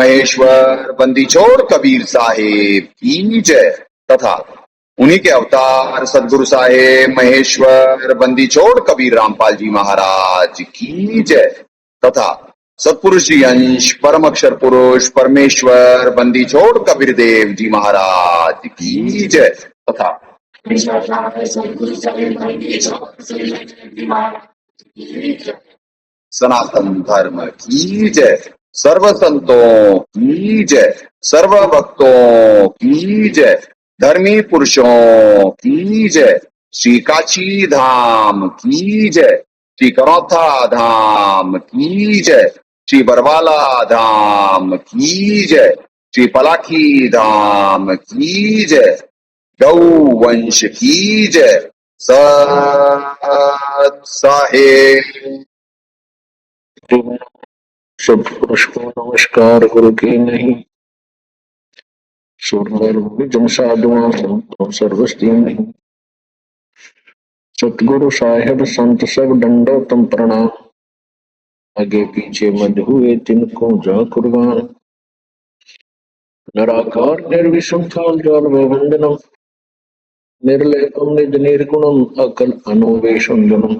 महेश्वर बंदी छोड़ कबीर साहेब की जय तथा उन्हीं के अवतार सदगुरु साहेब महेश्वर बंदी छोड़ कबीर रामपाल जी महाराज की जय तथा सतपुरुष जी अंश परम अक्षर पुरुष परमेश्वर बंदी छोड़ कबीर देव जी महाराज की जय तथा सनातन धर्म की जय, सर्व संतों की जय, सर्व भक्तों की जय, धर्मी पुरुषों की जय, श्री काशी धाम की जय, श्री करौथा धाम की जय, श्री बरवाला धाम की जय, श्री पलाखी धाम की जय, गौ वंश की जय, सत साहेब। सत्पुरुष को नमस्कार गुरु की नहीं, सुरजम साधुआ संतो सर्वस्ती नहीं। सतगुरु साहेब संत सब दंडोतम प्रणाम, आगे पीछे मध हुए तिनको जा कुर्बान। निराकार निर्विषम जल वंदनम, निर्लेपम निज निर्गुणम अकल अनुवेशम जनम।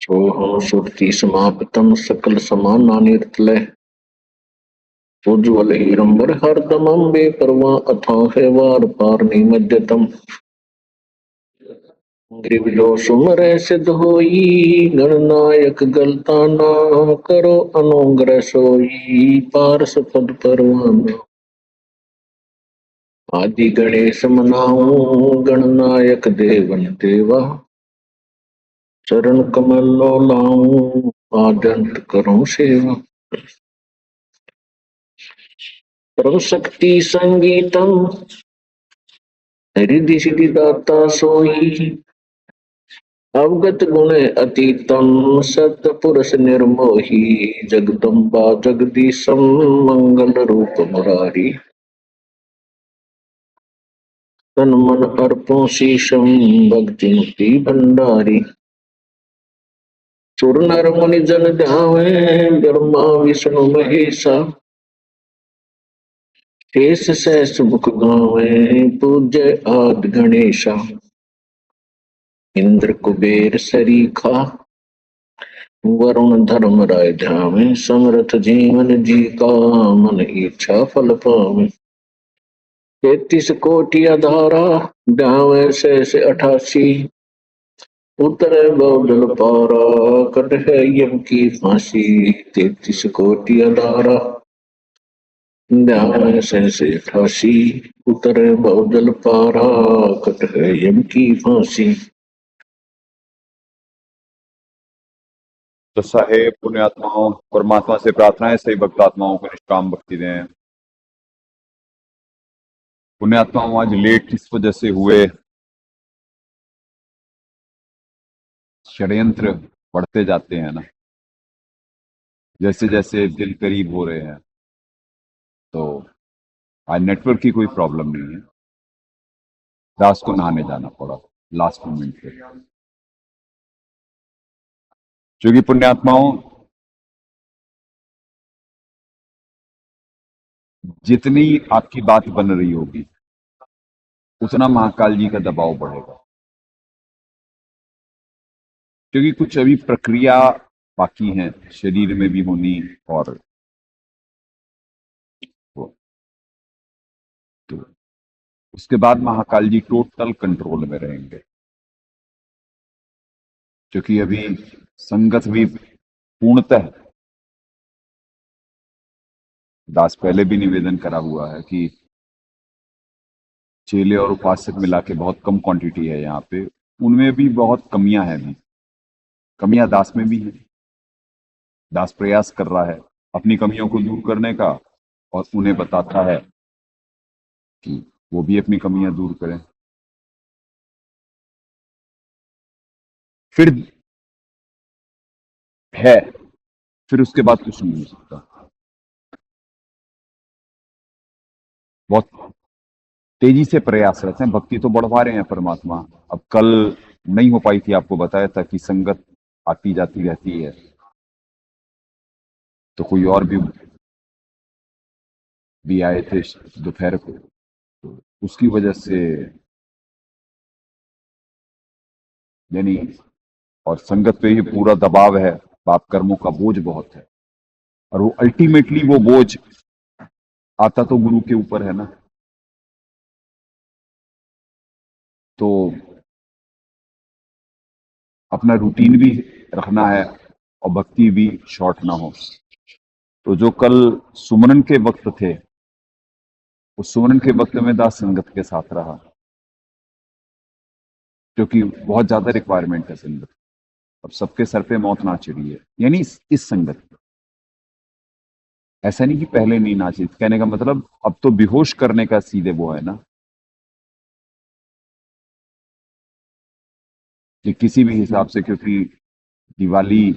सोहम सुरति समाप्तम सकल समाना निर्तलय, उज्ज्वल हिरंबर हरदमं बेपरवा अथाह वार पार निमज्जतम। ग्रीवजो सुमरे सिद्ध होई, गणनायक गलता ना करो अनुग्रह सोई, पारस पद परवाना। आदि गणेश मनाऊं, गणनायक देवन देवा, चरण कमल लो लाऊं, आद्यंत करूं सेवा। परम शक्ति संगीतम, रिद्धि सिद्धि दाता सोई, अवगत गुण अतीतम, सतपुरुष निर्मोही, जगदम्बा जगदीशम, मंगल रूप मुरारी। तन मन अर्पो शीशम, भक्ति मुक्ति भंडारी। सुर नर मुनि जन ध्यावे, ब्रह्मा विष्णु महेशा, शेष सहस मुख गावे, पूज्य आदि गणेशा। इंद्र कुबेर सरीखा, वरुण धर्म राय ध्यावे, समर्थ जीवन जी का, मन इच्छा फल पावे। 33 कोटि आधारा, ध्यावे शेष 88, उतरे बहुजल पारा, कट है यम की फांसी। 33 कोटि आधारा, ध्यावे शेष 88, उतरे बहुजल पारा, कट है यम की फांसी। तो साहेब पुण्यात्माओं, परमात्मा से प्रार्थना है सही भक्तात्माओं को निष्काम भक्ति दें। पुण्यात्माओं आज लेट इस वजह से हुए, षड्यंत्र बढ़ते जाते हैं ना, जैसे जैसे दिन करीब हो रहे हैं। तो आज नेटवर्क की कोई प्रॉब्लम नहीं है, दास को नहाने जाना पड़ा लास्ट मोमेंट पे। क्योंकि पुण्यात्माओं, जितनी आपकी बात बन रही होगी उतना महाकाल जी का दबाव बढ़ेगा, क्योंकि कुछ अभी प्रक्रिया बाकी है शरीर में भी होनी, और तो उसके बाद महाकाल जी टोटल कंट्रोल में रहेंगे। क्योंकि अभी संगत भी पूर्णतः, दास पहले भी निवेदन करा हुआ है कि चेले और उपासक मिला के बहुत कम क्वांटिटी है यहाँ पे, उनमें भी बहुत कमियां हैं, भी कमियां दास में भी हैं। दास प्रयास कर रहा है अपनी कमियों को दूर करने का, और उन्हें बताता है कि वो भी अपनी कमियां दूर करें। फिर है, फिर उसके बाद कुछ नहीं हो सकता। बहुत तेजी से प्रयास रहते हैं, भक्ति तो बढ़वा रहे हैं परमात्मा। अब कल नहीं हो पाई थी, आपको बताया था कि संगत आती जाती रहती है, तो कोई और भी आए थे दोपहर को, तो उसकी वजह से यानी, और संगत पे ही पूरा दबाव है, पाप कर्मों का बोझ बहुत है, और वो अल्टीमेटली वो बोझ आता तो गुरु के ऊपर है ना। तो अपना रूटीन भी रखना है और भक्ति भी शॉर्ट ना हो। तो जो कल सुमरन के वक्त थे, उस सुमरन के वक्त में दास संगत के साथ रहा, क्योंकि बहुत ज्यादा रिक्वायरमेंट है संगत। अब सबके सर पे मौत ना चढ़ी है, यानी इस संगत में। ऐसा नहीं कि पहले नहीं नाची, कहने का मतलब अब तो बेहोश करने का सीधे वो है ना, कि किसी भी हिसाब से, क्योंकि दिवाली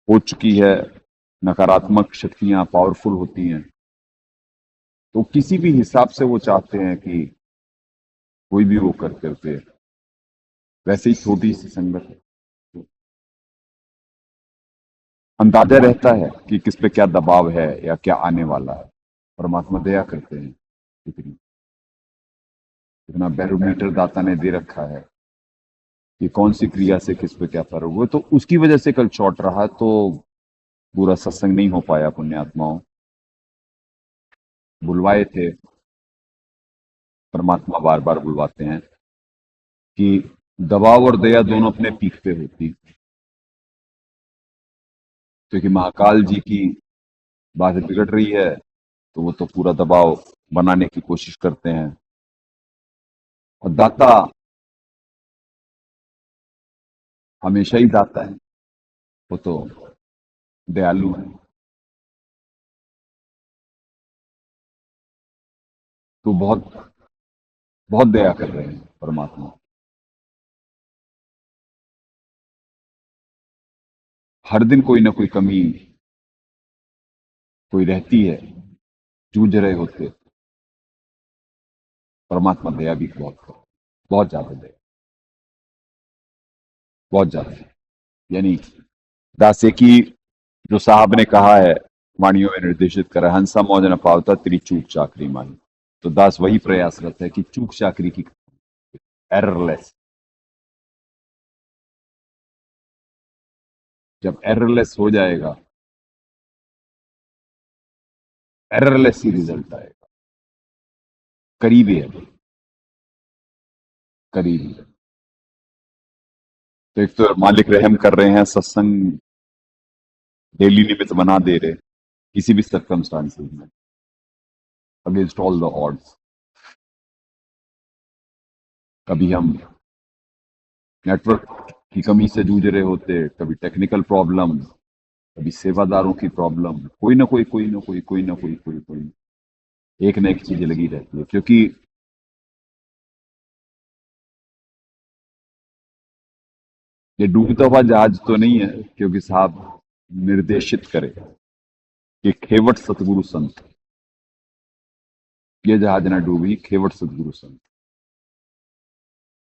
हो चुकी है, नकारात्मक शक्तियां पावरफुल होती हैं, तो किसी भी हिसाब से वो चाहते हैं कि कोई भी वो कर करके, वैसे ही छोटी सी संगत है, तो अंदाजा रहता है कि किस पे क्या दबाव है या क्या आने वाला है। परमात्मा दया करते हैं, इतनी इतना बैरोमीटर दाता ने दे रखा है कि कौन सी क्रिया से किस पे क्या फर्क हुआ। तो उसकी वजह से कल शॉर्ट रहा, तो पूरा सत्संग नहीं हो पाया। पुण्यात्माओं बुलवाए थे, परमात्मा बार बार बुलवाते हैं कि दबाव और दया दोनों अपने पीक पे होती, क्योंकि महाकाल जी की बात बिगड़ रही है, तो वो तो पूरा दबाव बनाने की कोशिश करते हैं। और दाता हमेशा ही दाता है, वो तो दयालु है। तो बहुत बहुत दया कर रहे हैं परमात्मा। हर दिन कोई ना कोई कमी कोई रहती है, जूझ रहे होते, परमात्मा दया भी बहुत कर, बहुत ज्यादा दया, बहुत ज्यादा। यानी दासे की जो साहब ने कहा है, वाणियों में निर्देशित करा, हंसा मौज न पावता तेरी चूक चाकरी माही। तो दास वही प्रयासरत है कि चूक चाकरी की, एररलेस। जब एररलेस हो जाएगा, एररलेस ही रिजल्ट आएगा। करीबी है, करीबी है। तो एक तो मालिक रहम कर रहे हैं, सत्संग डेली निमित्त बना दे रहे, किसी भी सर्कमस्टांसेस में, अगेंस्ट ऑल द ऑड्स। कभी हम नेटवर्क की कमी से जूझ रहे होते, कभी टेक्निकल प्रॉब्लम, कभी सेवादारों की प्रॉब्लम, कोई ना कोई, कोई ना कोई, कोई ना कोई, कोई एक ना एक चीज लगी रहती है। क्योंकि ये डूबता हुआ जहाज तो नहीं है, क्योंकि साहब निर्देशित करे कि खेवट सतगुरु संत, ये जहाज ना डूबी, खेवट सतगुरु संत।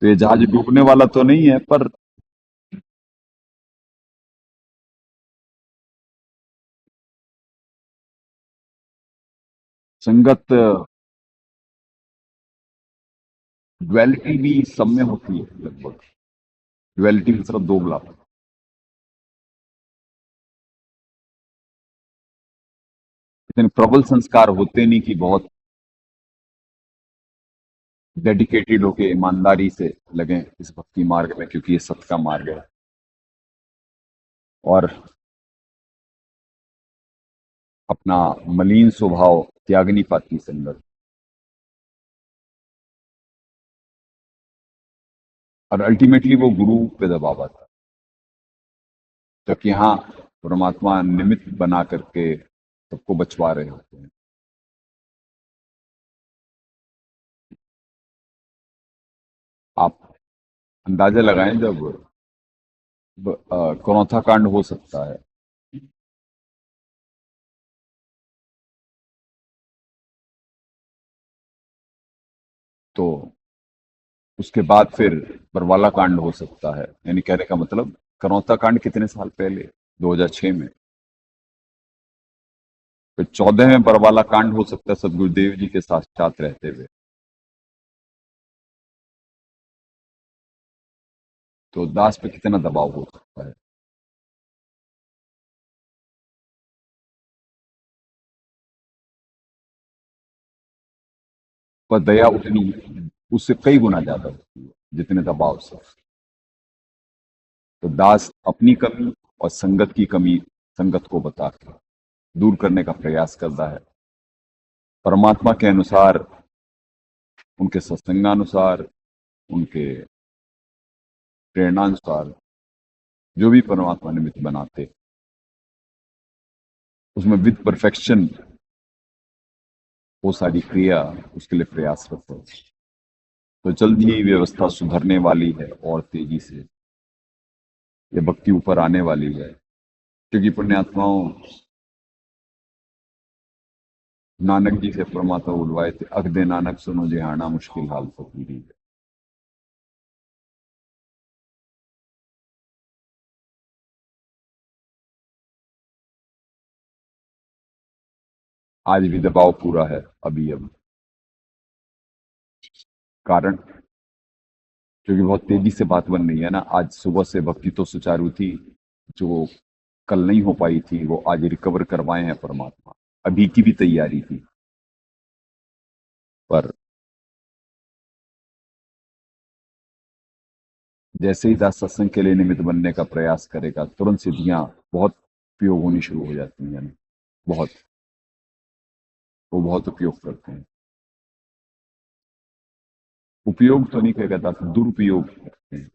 तो ये जहाज डूबने वाला तो नहीं है, पर संगत ड्युअलिटी भी सब में होती है लगभग। ड्युअलिटी मतलब दो ग्लास। लेकिन प्रबल संस्कार होते नहीं कि बहुत डेडिकेटेड होके ईमानदारी से लगे इस भक्ति मार्ग में, क्योंकि ये सत्य का मार्ग है। और अपना मलिन स्वभाव त्याग नहीं पाती संगत, और अल्टीमेटली वो गुरु पे दबाव आता है। जबकि यहाँ परमात्मा निमित्त बना करके सबको बचवा रहे होते हैं। आप अंदाजा लगाएं, जब कौरौथा कांड हो सकता है, तो उसके बाद फिर बरवाला कांड हो सकता है। यानी कहने का मतलब, करौता कांड कितने साल पहले, 2006 में। तो 14वें बरवाला कांड हो सकता है सदगुरुदेव जी के साथ रहते हुए। तो दास पे कितना दबाव हो सकता है। पर दया उतनी उससे कई गुना ज्यादा होती है जितने दबाव से। तो दास अपनी कमी और संगत की कमी संगत को बता के दूर करने का प्रयास करता है। परमात्मा के अनुसार, उनके सत्संगानुसार, उनके प्रेरणानुसार जो भी परमात्मा निमित्त बनाते, उसमें विद परफेक्शन वो सारी क्रिया उसके लिए प्रयासरत है। तो जल्द ही व्यवस्था सुधरने वाली है और तेजी से ये भक्ति ऊपर आने वाली है, क्योंकि पुण्यात्माओं नानक जी से परमात्मा बुलवाए थे, अख दे नानक सुनो जिहाना मुश्किल हाल फकीरी है। आज भी दबाव पूरा है अभी कारण क्योंकि बहुत तेजी से बात बन रही है ना। आज सुबह से भक्ति तो सुचारू थी, जो कल नहीं हो पाई थी वो आज रिकवर करवाए हैं परमात्मा। अभी की भी तैयारी थी, पर जैसे ही दास सत्संग के लिए निमित्त बनने का प्रयास करेगा, तुरंत सिद्धियां बहुत उपयोग होनी शुरू हो जाती हैं। बहुत वो बहुत उपयोग करते हैं। उपयोग तो नहीं कहेगा दास, दुरुपयोग करते हैं।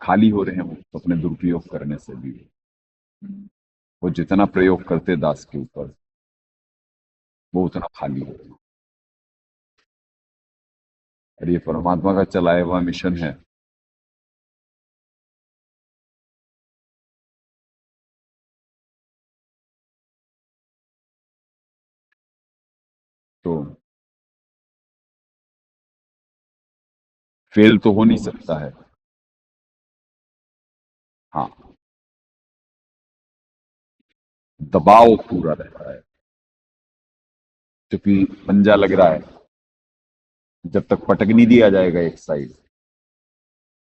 खाली हो रहे हैं वो अपने दुरुपयोग करने से भी। वो जितना प्रयोग करते दास के ऊपर, वो उतना खाली हो रहे हैं। और ये परमात्मा का चलाया हुआ मिशन है। तो फेल तो हो नहीं सकता है। हाँ, दबाव पूरा रहता है, क्योंकि पंजा लग रहा है। जब तक पटक नहीं दिया जाएगा एक साइड,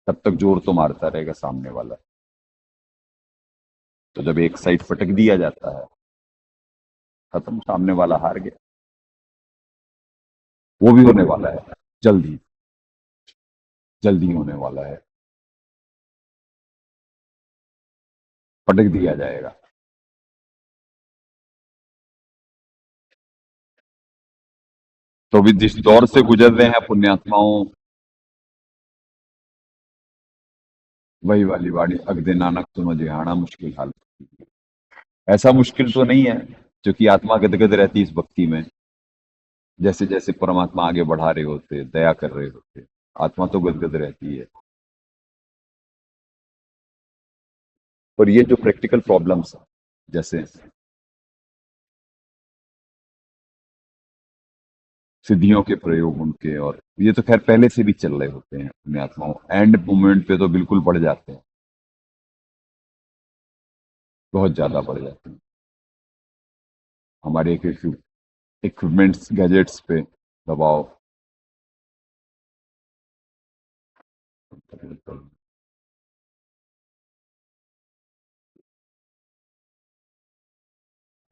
तब तक जोर तो मारता रहेगा सामने वाला। तो जब एक साइड पटक दिया जाता है, खत्म, सामने वाला हार गया। वो भी होने वाला है, जल्दी जल्दी होने वाला है, पटक दिया जाएगा। तो अभी जिस दौर से गुजर रहे हैं पुण्यात्माओं, वही वाली वाणी अगदे नानक सुनो जिहाना मुश्किल हाल। ऐसा मुश्किल तो नहीं है, क्योंकि आत्मा गदगद रहती है इस भक्ति में। जैसे जैसे परमात्मा आगे बढ़ा रहे होते, दया कर रहे होते, आत्मा तो गदगद रहती है। पर ये जो प्रैक्टिकल प्रॉब्लम्स, जैसे सिद्धियों के प्रयोग उनके, और ये तो खैर पहले से भी चल रहे होते हैं पुण्यात्माओं, एंड मोमेंट पे तो बिल्कुल बढ़ जाते हैं, बहुत ज्यादा बढ़ जाते हैं। हमारे इक्विपमेंट्स गैजेट्स पे दबाव।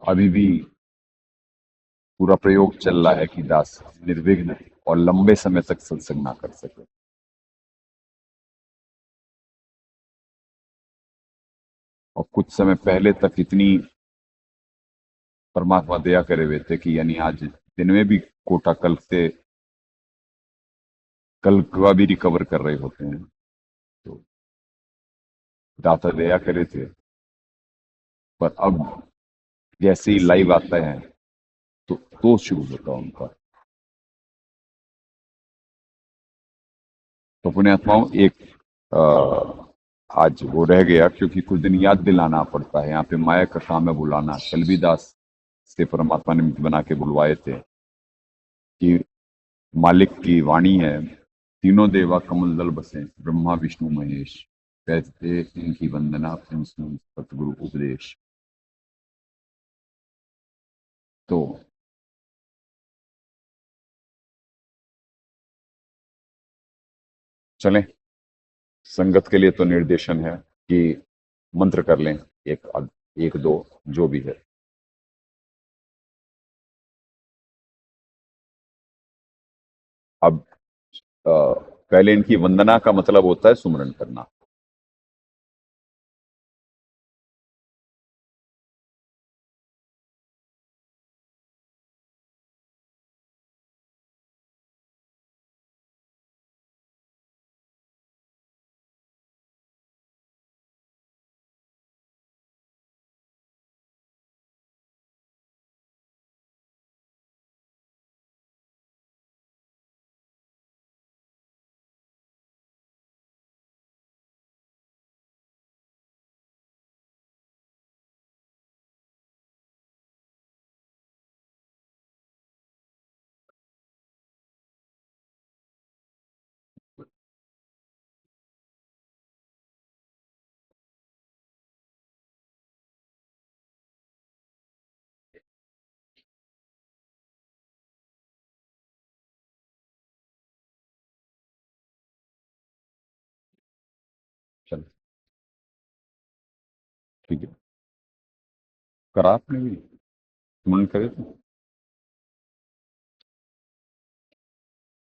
अभी भी पूरा प्रयोग चल रहा है कि दास निर्विघ्न और लंबे समय तक सत्संग ना कर सके। और कुछ समय पहले तक इतनी परमात्मा दया करे हुए थे कि यानी आज दिन में भी कोटा कल का भी रिकवर कर रहे होते हैं। तो दाता दया करे थे, पर अब जैसे ही लाइव आता है तो शुरू होता उनका। तो पुण्यात्माओं एक आज वो रह गया, क्योंकि कुछ दिन याद दिलाना पड़ता है। यहाँ पे माया का काम है बुलाना। कल भी दास से परमात्मा ने बना के बुलवाए थे कि मालिक की वाणी है, तीनों देवा कमल दल बसे, ब्रह्मा विष्णु महेश। कहते इनकी वंदना प्रिंस सतगुरु उपदेश। तो चलें, संगत के लिए तो निर्देशन है कि मंत्र कर लें, एक दो जो भी है। अब पहले इनकी वंदना का मतलब होता है सुमरन करना। चलो ठीक है, करा आपने भी सुमरन करे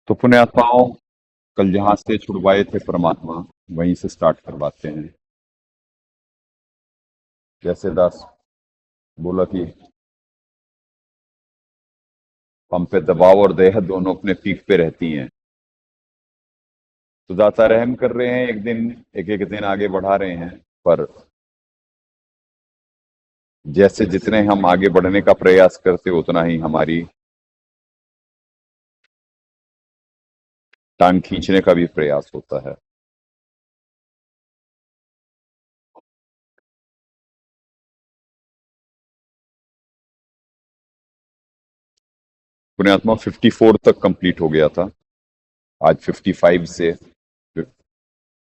तो पुण्यात्माओं, कल जहां से छुड़वाए थे परमात्मा वहीं से स्टार्ट करवाते हैं। जैसे दास बोला कि हम पे दबाव और देह दोनों अपने पीक पे रहती हैं, तो दाता रहम कर रहे हैं, एक एक दिन आगे बढ़ा रहे हैं। पर जैसे जितने हम आगे बढ़ने का प्रयास करते उतना ही हमारी टांग खींचने का भी प्रयास होता है। पुण्यात्मा 54 तक कंप्लीट हो गया था, आज 55 से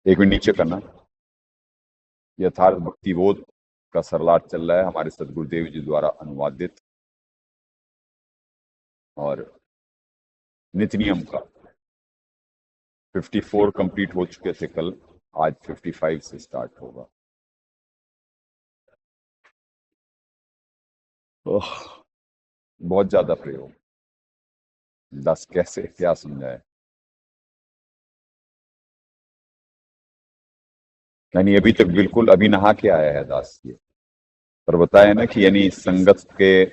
एक मिनट नीचे करना। यथार्थ भक्ति बोध का सरलाट चल रहा है, हमारे सदगुरुदेव जी द्वारा अनुवादित, और नित्य नियम का 54 कंप्लीट हो चुके थे कल, आज 55 से स्टार्ट होगा। बहुत ज्यादा प्रयोग, 10 कैसे क्या समझाए। यानी अभी तक बिल्कुल अभी नहा के आया है दास ये, पर बताया ना कि यानी संगत के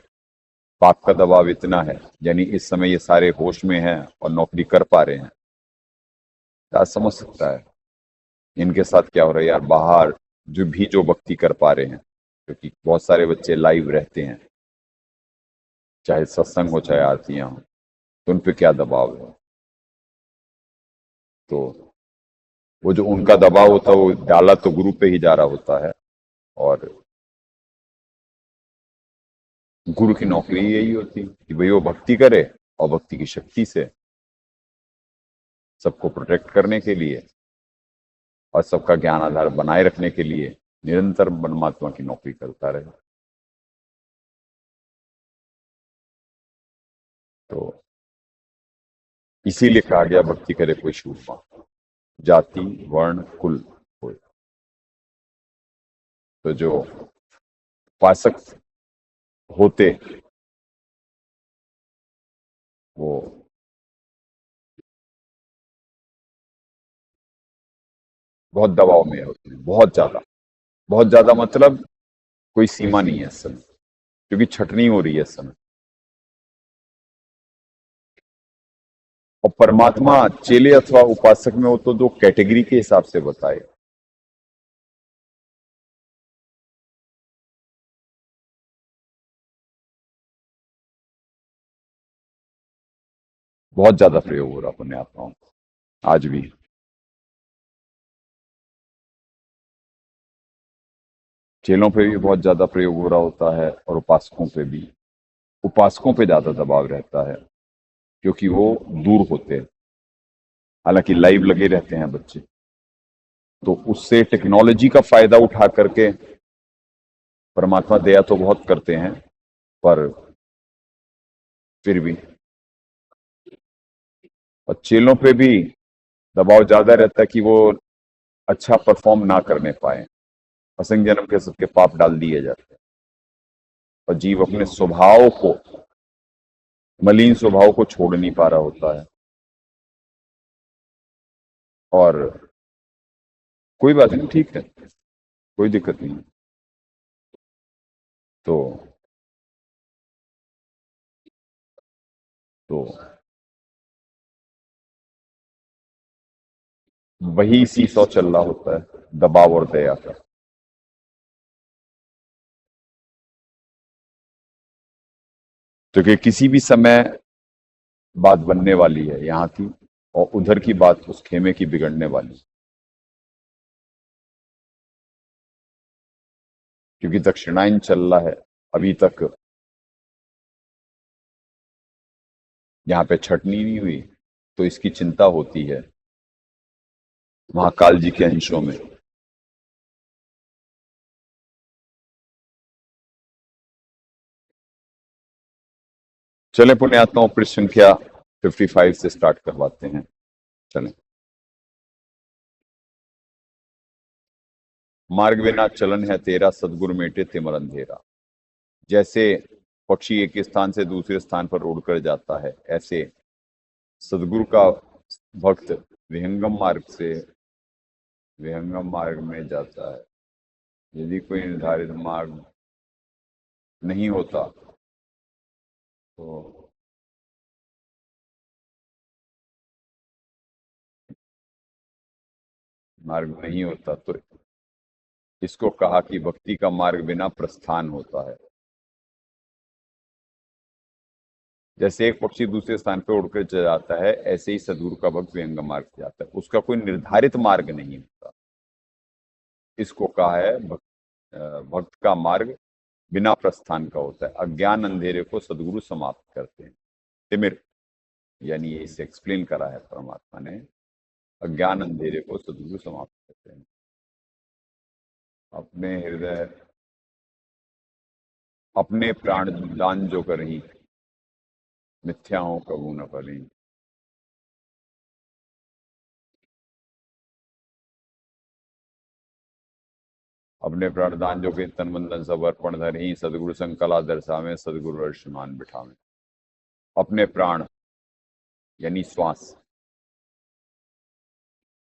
पाप का दबाव इतना है, यानी इस समय ये सारे होश में हैं और नौकरी कर पा रहे हैं। दास समझ सकता है इनके साथ क्या हो रहा है यार। बाहर जो भक्ति कर पा रहे हैं, क्योंकि बहुत सारे बच्चे लाइव रहते हैं, चाहे सत्संग हो चाहे आरतियां हो, तो उन पे क्या दबाव है। तो वो जो उनका दबाव होता है वो डाला तो गुरु पे ही जा रहा होता है, और गुरु की नौकरी यही होती है कि भाई वो भक्ति करे और भक्ति की शक्ति से सबको प्रोटेक्ट करने के लिए और सबका ज्ञान आधार बनाए रखने के लिए निरंतर परमात्मा की नौकरी करता रहे। तो इसीलिए कहा गया भक्ति करे कोई शूरमा, जाति वर्ण कुल कोई। तो जो उपासक होते वो बहुत दबाव में होते हैं, बहुत ज्यादा मतलब कोई सीमा नहीं है इस समय, क्योंकि छटनी हो रही है इस समय। और परमात्मा चेले अथवा उपासक में हो तो दो कैटेगरी के हिसाब से बताए। बहुत ज्यादा प्रयोग हो रहा पुण्यात्माओं आज भी। चेलों पे भी बहुत ज्यादा प्रयोग हो रहा होता है और उपासकों पे भी। उपासकों पे ज्यादा दबाव रहता है क्योंकि वो दूर होते हैं, हालांकि लाइव लगे रहते हैं बच्चे। तो उससे टेक्नोलॉजी का फायदा उठा करके परमात्मा दया तो बहुत करते हैं, पर फिर भी और चेलों पे भी दबाव ज्यादा रहता है कि वो अच्छा परफॉर्म ना करने पाए, असंग जन्म के सबके पाप डाल दिए जाते हैं और जीव अपने स्वभाव को, मलिन स्वभाव को छोड़ नहीं पा रहा होता है। और कोई बात नहीं, ठीक है, कोई दिक्कत नहीं। तो तो वही सीसॉ चल रहा होता है, दबाव और दया का। क्योंकि किसी भी समय बात बनने वाली है यहाँ की, और उधर की बात उस खेमे की बिगड़ने वाली है। क्योंकि दक्षिणायन चल रहा है अभी तक, यहाँ पे छटनी नहीं हुई, तो इसकी चिंता होती है महाकाल जी के अंशों में। चले पुण्यात्माओं, पृष्ठ संख्या 55 से स्टार्ट करवाते हैं। चलें। मार्ग बिना चलन है तेरा, सदगुरु मेटे तिमर अंधेरा। जैसे पक्षी एक स्थान से दूसरे स्थान पर उड़कर जाता है, ऐसे सदगुरु का भक्त विहंगम मार्ग में जाता है। यदि कोई निर्धारित मार्ग नहीं होता तो इसको कहा कि भक्ति का मार्ग बिना प्रस्थान होता है। जैसे एक पक्षी दूसरे स्थान पर उड़कर चला जाता है, ऐसे ही सदगुरु का भक्त विहंगम मार्ग से जाता है, उसका कोई निर्धारित मार्ग नहीं होता। इसको कहा है भक्त का मार्ग बिना प्रस्थान का होता है। अज्ञान अंधेरे को सदगुरु समाप्त करते हैं। तिमिर यानी ये इसे एक्सप्लेन करा है परमात्मा ने, अज्ञान अंधेरे को सदगुरु समाप्त करते हैं। अपने हृदय अपने प्राण दान जो करही, मिथ्या हो कबू न फली। अपने प्राण दान जो के तन मन धन सब अर्पण धरही, सदगुरु संकला दर्शावे, सदगुरु अर्शमान बिठावे। अपने प्राण यानी श्वास,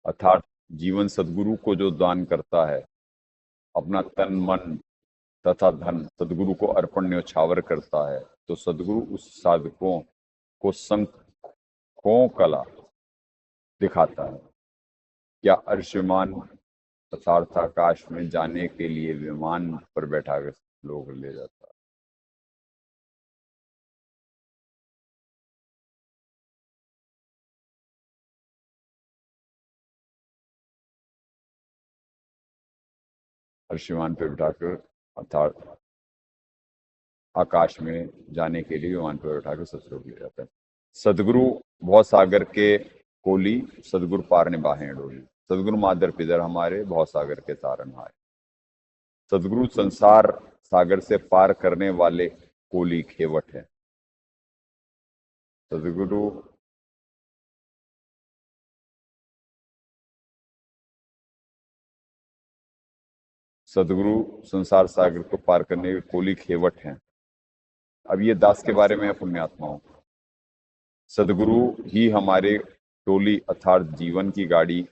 अर्थात जीवन सदगुरु को जो दान करता है, अपना तन मन तथा धन सदगुरु को अर्पण न्योछावर करता है, तो सदगुरु उस साधकों को संखों कला दिखाता है। क्या अर्शमान अर्थात आकाश में जाने के लिए विमान पर बैठा कर लोग ले जाता है। अर्शमान पे बिठाकर अर्थात आकाश में जाने के लिए विमान पर बैठाकर सतलोक ले जाता है। सदगुरु भव सागर के कोली, सदगुरु पार निभाए डोली। सदगुरु मादर पिदर हमारे, भव सागर के तारन हारे। सदगुरु संसार सागर से पार करने वाले कोली खेवट है। सदगुरु संसार सागर को पार करने के कोली खेवट हैं। अब ये दास के बारे में है पुण्यात्माओं। सदगुरु ही हमारे डोली अर्थात जीवन की गाड़ी,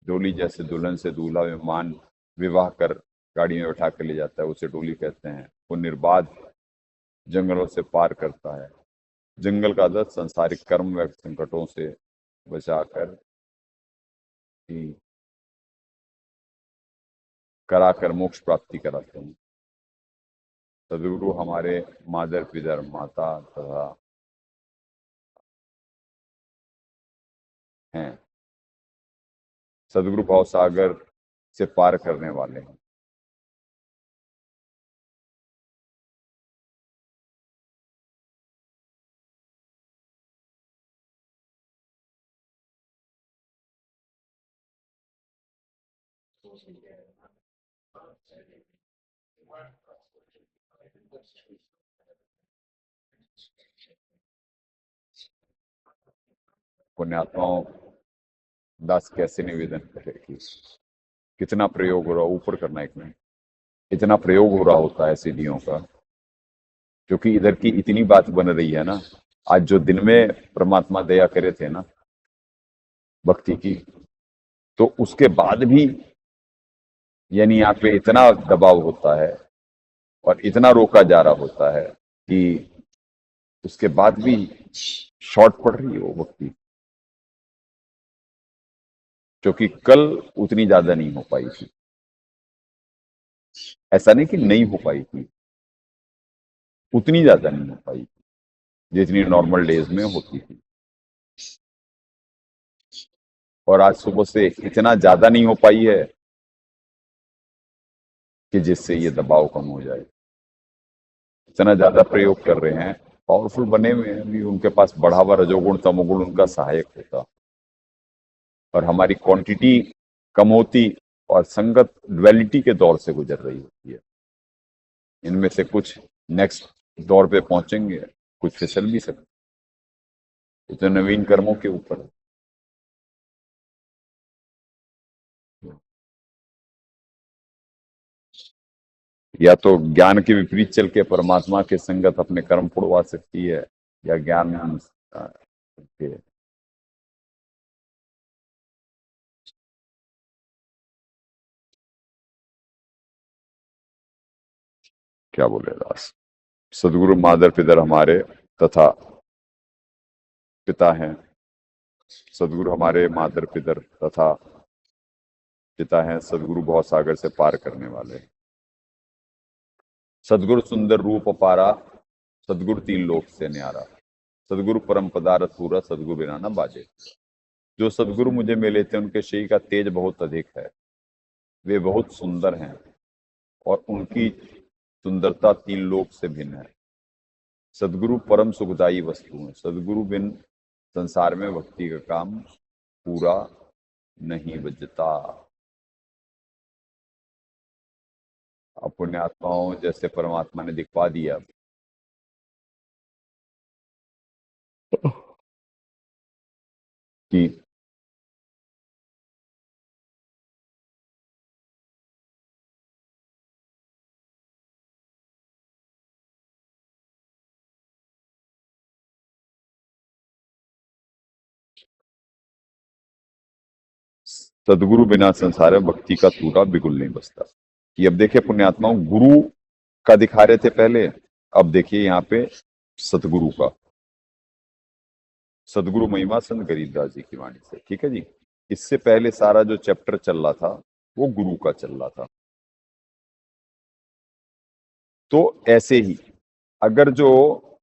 डोली जैसे दुल्हन से दूल्हा विमान विवाह कर गाड़ी में बैठा कर ले जाता है, उसे डोली कहते हैं। वो निर्बाध जंगलों से पार करता है। जंगल का अर्थ संसारिक कर्म व संकटों से बचाकर कराकर मोक्ष प्राप्ति कराते हैं। सदगुरु हमारे मादर पितर माता तथा हैं। सदगुरु भाव सागर से पार करने वाले हैं। पुण्यात्माओं, दास कैसे निवेदन करे कि कितना प्रयोग हो रहा, ऊपर करना एक मिनट, इतना प्रयोग हो रहा होता है सीढ़ियों का, क्योंकि इधर की इतनी बात बन रही है ना। आज जो दिन में परमात्मा दया करे थे ना भक्ति की, तो उसके बाद भी यानी यहाँ पे इतना दबाव होता है और इतना रोका जा रहा होता है कि उसके बाद भी शॉर्ट पड़ रही है वो भक्ति, क्योंकि कल उतनी ज्यादा नहीं हो पाई थी। ऐसा नहीं कि नहीं हो पाई थी, उतनी ज्यादा नहीं हो पाई थी जितनी नॉर्मल डेज में होती थी। और आज सुबह से इतना ज्यादा नहीं हो पाई है कि जिससे ये दबाव कम हो जाए। इतना ज्यादा प्रयोग कर रहे हैं, पावरफुल बने हुए हैं, अभी उनके पास बढ़ा हुआ रजोगुण तमोगुण उनका सहायक होता, और हमारी क्वांटिटी कम होती और संगत ड्वेलिटी के दौर से गुजर रही होती है। इनमें से कुछ नेक्स्ट दौर पे पहुंचेंगे, कुछ फिसल भी सकते, ये तो नवीन कर्मों के ऊपर है। या तो ज्ञान के विपरीत चल के परमात्मा के संगत अपने कर्म पुड़वा सकती है, या ज्ञान के क्या बोले दास। सदगुरु मादर पितर हमारे तथा पिता हैं, सदगुरु हमारे मादर पितर तथा पिता हैं, सदगुरु भव सागर से पार करने वाले। सदगुरु सुंदर रूप अपारा, सदगुरु तीन लोक से न्यारा, सदगुरु परम पदार्थ पूरा, सदगुरु बिना न बाजे। जो सदगुरु मुझे मिले थे उनके श्री का तेज बहुत अधिक है, वे बहुत सुंदर हैं और उनकी सुंदरता तीन लोक से भिन्न है। सदगुरु परम सुखदायी वस्तु है, सदगुरु बिन संसार में भक्ति का काम पूरा नहीं बजता। अब पुण्यात्माओं, जैसे परमात्मा ने दिखवा दिया कि सदगुरु बिना संसार में भक्ति का टूटा बिगुल नहीं बसता। कि अब देखिए पुण्यात्माओं, गुरु का दिखा रहे थे पहले, अब देखिए यहाँ पे सतगुरु का। सदगुरु महिमा संत गरीबदास जी की वाणी से, ठीक है जी। इससे पहले सारा जो चैप्टर चल रहा था वो गुरु का चल रहा था। तो ऐसे ही अगर जो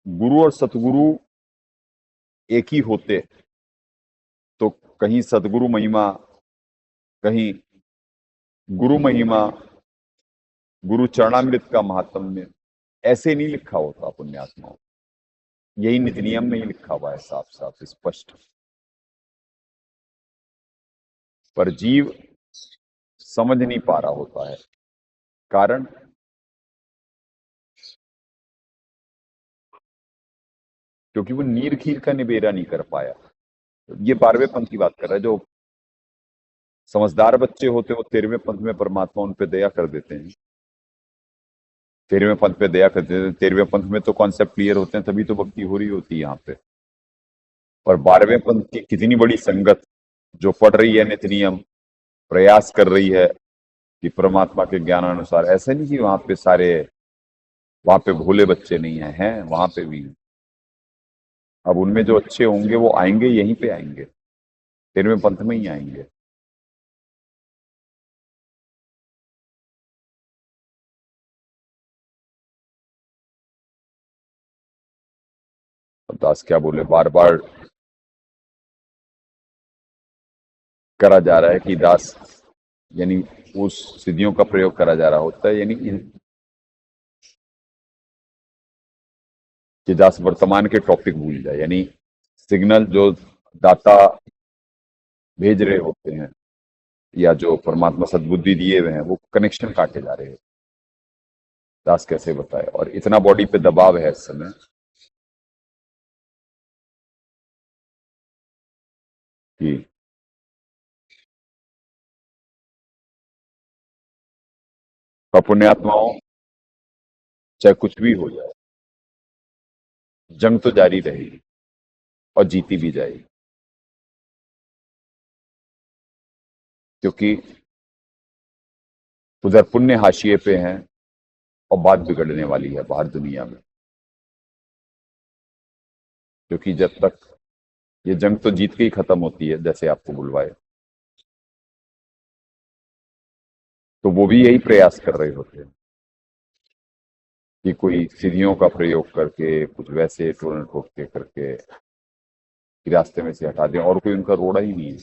गुरु और सतगुरु एक ही होते तो कहीं सदगुरु महिमा, कहीं गुरु महिमा, गुरु चरणामृत का महात्म्य ऐसे नहीं लिखा होता पुण्यात्माओं। यही नित नियम में ही लिखा हुआ है साफ साफ स्पष्ट। पर जीव समझ नहीं पा रहा होता है, कारण क्योंकि वो नीर खीर का निबेरा नहीं कर पाया। ये 12वें पंथ की बात कर रहा है। जो समझदार बच्चे होते हैं वो 13वें पंथ में परमात्मा उन पे दया कर देते हैं, 13वें पंथ पे दया कर देते हैं। 13वें पंथ में तो कॉन्सेप्ट क्लियर होते हैं, तभी तो भक्ति हो रही होती है यहाँ पे। और 12वें पंथ की कितनी बड़ी संगत जो पढ़ रही है नित नियम, प्रयास कर रही है कि परमात्मा के ज्ञान अनुसार। ऐसा नहीं कि वहां पे सारे, वहां पे भोले बच्चे नहीं हैं, वहां पे भी हैं। अब उनमें जो अच्छे होंगे वो आएंगे, यहीं पे आएंगे, 13वें पंथ में ही आएंगे। अब दास क्या बोले, बार बार करा जा रहा है कि दास यानी उस सिद्धियों का प्रयोग करा जा रहा होता है, यानी कि दास वर्तमान के टॉपिक भूल जाए। यानी सिग्नल जो दाता भेज रहे होते हैं या जो परमात्मा सद्बुद्धि दिए हुए हैं वो कनेक्शन काटे जा रहे हैं। दास कैसे बताए। और इतना बॉडी पे दबाव है इस समय। कि पुण्यात्माओं, चाहे कुछ भी हो जाए, जंग तो जारी रहेगी और जीती भी जाएगी, क्योंकि उधर पुण्य हाशिए पे हैं और बात बिगड़ने वाली है बाहर दुनिया में। क्योंकि जब तक ये जंग तो जीत के ही खत्म होती है, जैसे आपको बुलवाए, तो वो भी यही प्रयास कर रहे होते हैं कि कोई सीढ़ियों का प्रयोग करके, कुछ वैसे टोन ठोक के करके कि रास्ते में से हटा दें, और कोई उनका रोड़ा ही नहीं है।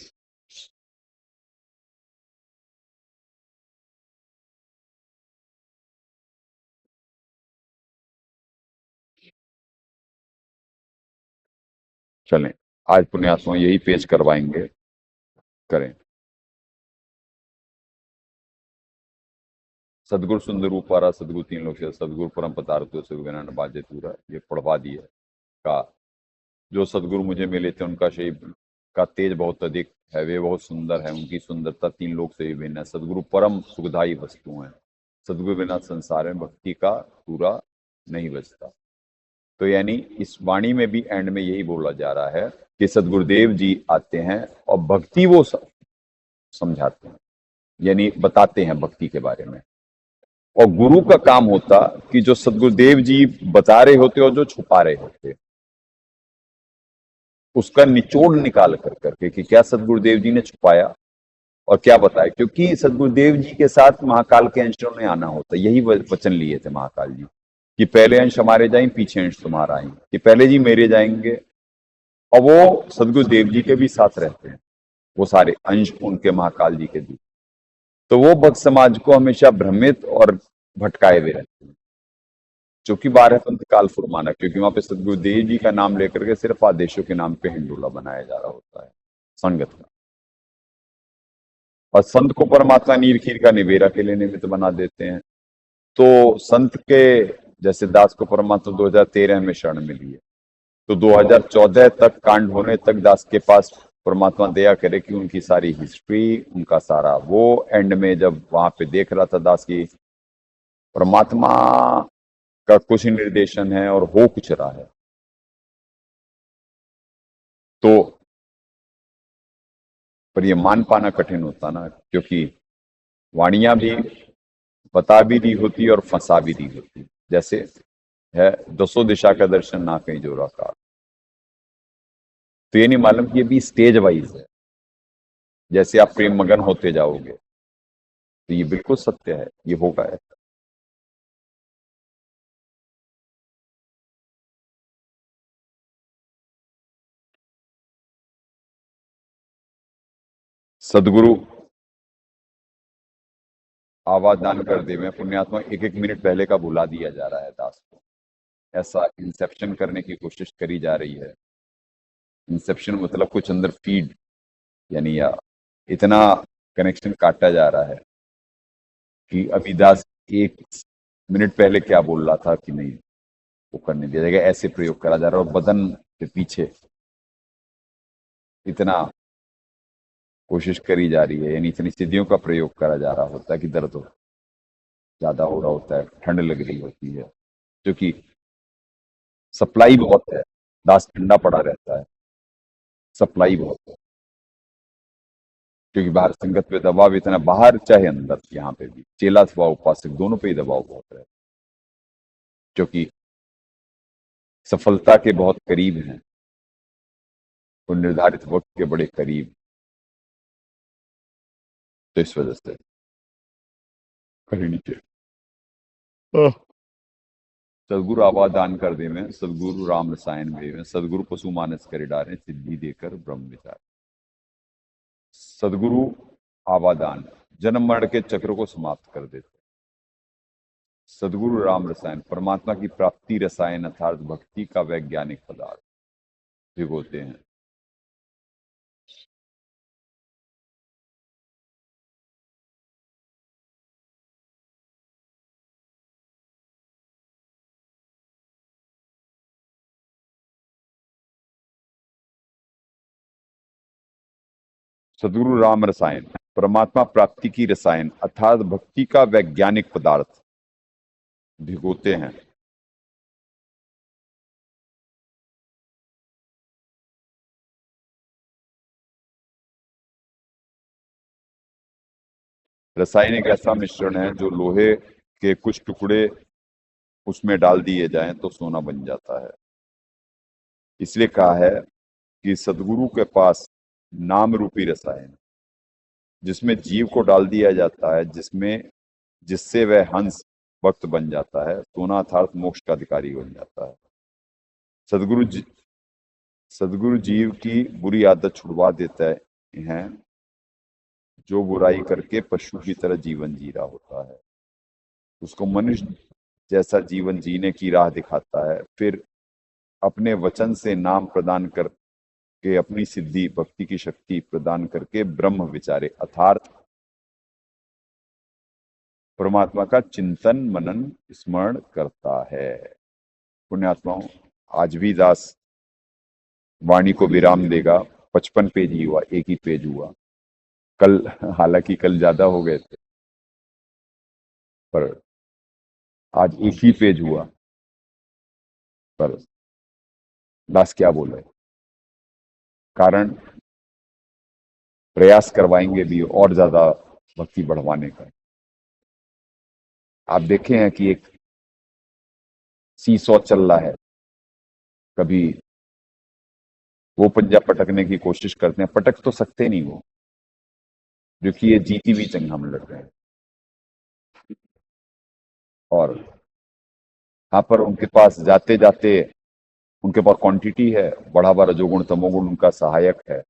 चलें, आज पुण्यात्मा यही पेश करवाएंगे, करें। सदगुरु सुंदर रूपारा सदगुरु तीन लोग से सदगुरु परम पदार्थ सुगनान बाजे पूरा, ये पढ़वा दिया का। जो सदगुरु मुझे मिले थे उनका शरीर का तेज बहुत अधिक है, वे बहुत सुंदर है, उनकी सुंदरता तीन लोग से भी भिन्न है। सदगुरु परम सुखदायी वस्तु हैं, सदगुरु बिना संसार में भक्ति का पूरा नहीं बचता। तो यानी इस वाणी में भी एंड में यही बोला जा रहा है कि सदगुरुदेव जी आते हैं और भक्ति वो समझाते हैं, यानी बताते हैं भक्ति के बारे में। और गुरु का काम होता कि जो सदगुरुदेव जी बता रहे होते और जो छुपा रहे होते, उसका निचोड़ निकाल कर करके कि क्या सदगुरुदेव जी ने छुपाया और क्या बताया। क्योंकि सदगुरुदेव जी के साथ महाकाल के अंशों ने आना होता, यही वचन लिए थे महाकाल जी कि पहले अंश हमारे जाएंगे, पीछे अंश तुम्हारा आएंगे, कि पहले जी मेरे जाएंगे। और वो सदगुरुदेव जी के भी साथ रहते हैं, वो सारे अंश उनके महाकाल जी के भी। तो वो भक्त समाज को हमेशा भ्रमित और भटकाए हुए रहते हैं, जो कि 12 पंथ काल फुरमाना, क्योंकि वहां पे सदगुरुदेव जी का नाम लेकर के सिर्फ आदेशों के नाम पे हिंडोला बनाया जा रहा होता है संगत का। और संत को परमात्मा नीर खीर का निवेरा के लिए निमित्त बना देते हैं। तो संत के जैसे दास को परमात्मा 2013 में शरण मिली है, तो 2014 तक कांड होने तक दास के पास परमात्मा दया करे कि उनकी सारी हिस्ट्री, उनका सारा वो एंड में जब वहां पे देख रहा था दास की, परमात्मा का कुछ निर्देशन है और हो कुछ रहा है। तो पर ये मान पाना कठिन होता ना, क्योंकि वाणियां भी बता भी दी होती और फंसा भी दी होती। जैसे है दसों दिशा का दर्शन ना कहीं जोरा का, तो ये नहीं मालूम कि ये भी स्टेज वाइज है। जैसे आप प्रेम मगन होते जाओगे, तो ये बिल्कुल सत्य है, ये होगा है। सदगुरु आवाज दान कर दे में पुण्यात्मा एक एक मिनट पहले का बुला दिया जा रहा है दास को। ऐसा इंसेप्शन करने की कोशिश करी जा रही है। इंसेप्शन मतलब कुछ अंदर फीड, यानी या इतना कनेक्शन काटा जा रहा है कि अभी दास एक मिनट पहले क्या बोल रहा था कि नहीं, वो करने दिया जाएगा। ऐसे प्रयोग करा जा रहा है और बदन के पीछे इतना कोशिश करी जा रही है, यानी इतनी सिद्धियों का प्रयोग करा जा रहा होता है कि दर्द ज्यादा हो रहा होता है, ठंड लग रही होती है, क्योंकि सप्लाई बहुत है, दास ठंडा पड़ा रहता है, सप्लाई बहुत है। क्योंकि बाहर संगत पे दबाव इतना, बाहर चाहे अंदर, यहाँ पे भी चेला व उपासक दोनों पे ही दबाव बहुत है, क्योंकि सफलता के बहुत करीब हैं और निर्धारित वक्त के बड़े करीब। तो इस वजह से कहीं नीचे सदगुरु आवाज दान कर दे में, सदगुरु राम रसायन में, सदगुरु पशु मानस कर डारे, सिद्धि देकर ब्रह्म विचार। सदगुरु आवादान जन्म मरण के चक्र को समाप्त कर देते। सदगुरु राम रसायन परमात्मा की प्राप्ति रसायन अर्थात भक्ति का वैज्ञानिक पदार्थ भिगोते हैं। सदगुरु राम रसायन परमात्मा प्राप्ति की रसायन अर्थात भक्ति का वैज्ञानिक पदार्थ भिगोते हैं। रसायन एक ऐसा मिश्रण है जो लोहे के कुछ टुकड़े उसमें डाल दिए जाएं तो सोना बन जाता है। इसलिए कहा है कि सदगुरु के पास नाम रूपी रसायन जिसमें जीव को डाल दिया जाता है, जिससे वह हंस भक्त बन जाता है, सोना अर्थात मोक्ष का अधिकारी बन जाता है। सदगुरु जीव की बुरी आदत छुड़वा देते हैं जो बुराई करके पशु की तरह जीवन जी रहा होता है, उसको मनुष्य जैसा जीवन जीने की राह दिखाता है। फिर अपने वचन से नाम प्रदान करके अपनी सिद्धि भक्ति की शक्ति प्रदान करके ब्रह्म विचारे अर्थात परमात्मा का चिंतन मनन स्मरण करता है। पुण्यात्माओं, आज भी दास वाणी को विराम देगा। 55 पेज ही हुआ, एक ही पेज हुआ। कल हालांकि कल ज्यादा हो गए थे, पर आज एक ही पेज हुआ। पर दास क्या बोले, कारण प्रयास करवाएंगे भी और ज्यादा भक्ति बढ़वाने का। आप देखे हैं कि एक सीसॉ चल रहा है, कभी वो पंजा पटकने की कोशिश करते हैं, पटक तो सकते नहीं वो, क्योंकि ये जीती हुई जंग हम लड़ रहे हैं। और यहाँ पर उनके पास जाते जाते उनके पास क्वांटिटी है, बढ़ावा रजोगुण तमोगुण उनका सहायक है।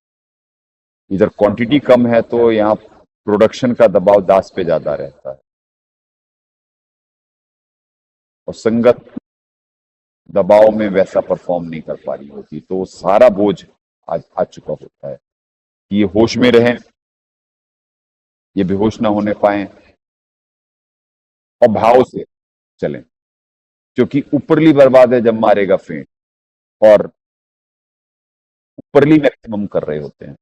इधर क्वांटिटी कम है तो यहाँ प्रोडक्शन का दबाव दास पे ज्यादा रहता है और संगत दबाव में वैसा परफॉर्म नहीं कर पा रही होती, तो सारा बोझ आज आ चुका होता है कि ये होश में रहें, ये बेहोश ना होने पाए और भाव से चलें, क्योंकि ऊपरली बर्बाद है जब मारेगा फेंट, और ऊपरली मैक्सिमम कर रहे होते हैं,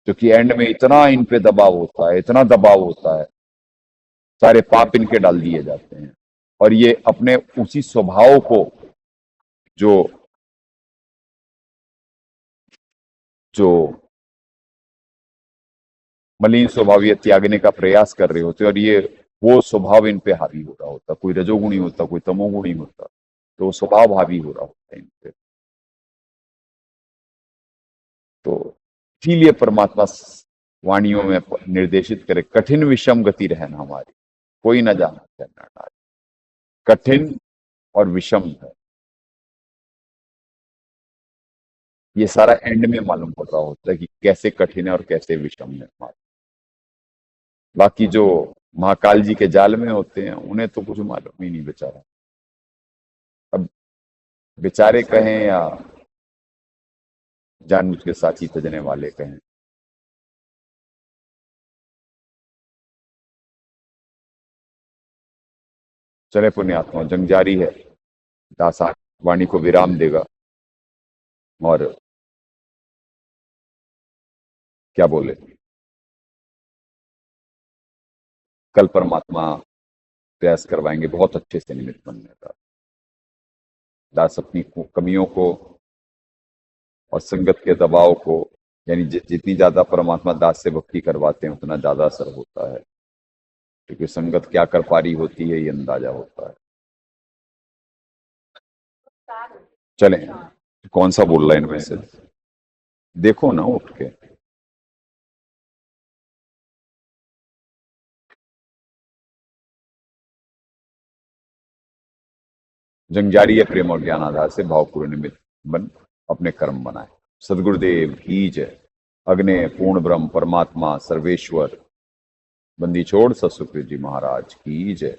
क्योंकि एंड में इतना इन पे दबाव होता है, इतना दबाव होता है, सारे पाप इनके डाल दिए जाते हैं और ये अपने उसी स्वभाव को जो जो मलिन स्वभाव ये त्यागने का प्रयास कर रहे होते हैं, और ये वो स्वभाव इन पे हावी हो रहा होता, कोई रजोगुणी होता, कोई तमोगुणी होता, तो स्वभाव हावी हो रहा होता है इन पे। तो इसीलिए परमात्मा वाणियों में निर्देशित करे, कठिन विषम गति रहना हमारी, कोई न जाना चलना नारी। कठिन और विषम है, ये सारा एंड में मालूम पड़ रहा होता है कि कैसे कठिन है और कैसे विषम है हमारा। बाकी जो महाकाल जी के जाल में होते हैं उन्हें तो कुछ मालूम ही नहीं बेचारा। अब बेचारे कहें या जानबूझ के साथी तजने वाले कहें, चले पुण्यात्मा, जंग जारी है। दास वाणी को विराम देगा और क्या बोले, कल परमात्मा प्रयास करवाएंगे बहुत अच्छे से निमित्त बनने का। दास अपनी कमियों को और संगत के दबाव को, यानी जितनी ज्यादा परमात्मा दास से भक्ति करवाते हैं उतना ज्यादा असर होता है, क्योंकि संगत क्या कर पा रही होती है ये अंदाजा होता है। चलें, कौन सा बोल रहा है इनमें से, देखो ना उठ के। जंग जारी है, प्रेम और ज्ञान आधार से भावपूर्ण निमित्त बन अपने कर्म बनाए। सदगुरुदेव की जय। अग्ने पूर्ण ब्रह्म परमात्मा सर्वेश्वर बंदी छोड़ सतसुखदेव जी महाराज की जय,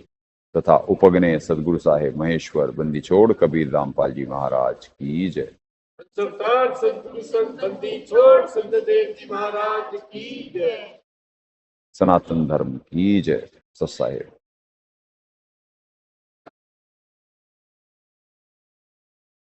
तथा उपग्ने सदगुरु साहेब महेश्वर बंदी छोड़ कबीर रामपाल जी महाराज की जय। सरकार सतगुरु संत बंदी छोड़ सतदेव जी महाराज की जय। सनातन धर्म की जय। सत साहेब।